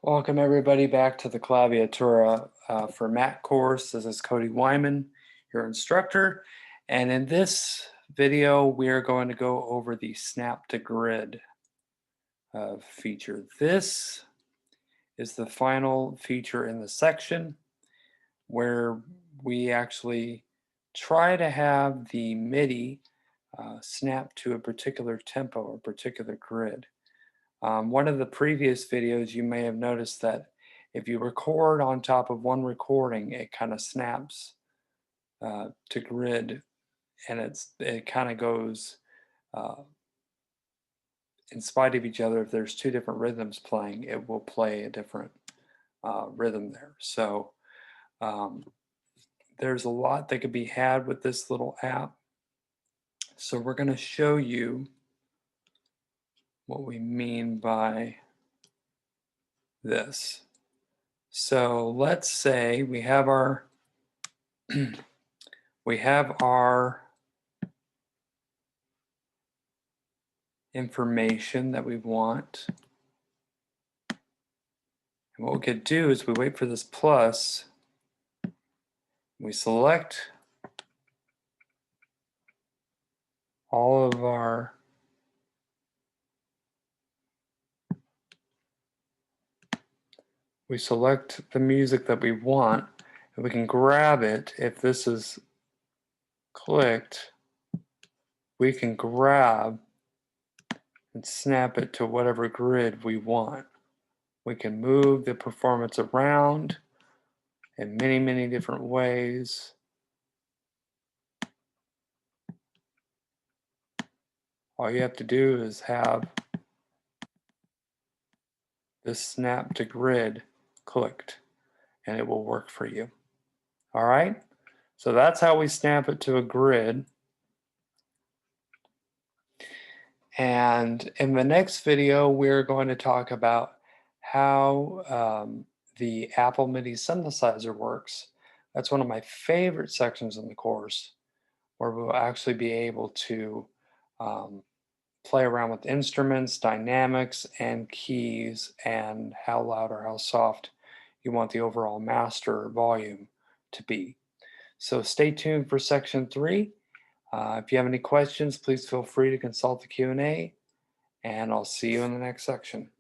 Welcome everybody back to the Claviatura for Mac course. This is Cody Wyman, your instructor. And in this video, we are going to go over the Snap to Grid feature. This is the final feature in the section where we actually try to have the MIDI snap to a particular tempo or particular grid. One of the previous videos, you may have noticed that if you record on top of one recording, it kind of snaps to grid, and it kind of goes in spite of each other. If there's two different rhythms playing, it will play a different rhythm there. So there's a lot that could be had with this little app. So we're going to show you what we mean by this. So let's say we have our information that we want. And what we could do is we wait for this plus, we select all of our we select the music that we want, and we can grab it. If this is clicked, we can grab and snap it to whatever grid we want. We can move the performance around in many, many different ways. All you have to do is have this snap to grid clicked, and it will work for you. All right, so that's how we snap it to a grid. And in the next video, we're going to talk about how the Apple MIDI synthesizer works. That's one of my favorite sections in the course, where we'll actually be able to play around with instruments, dynamics, and keys, and how loud or how soft you want the overall master volume to be. So stay tuned for section 3. If you have any questions, please feel free to consult the Q&A, and I'll see you in the next section.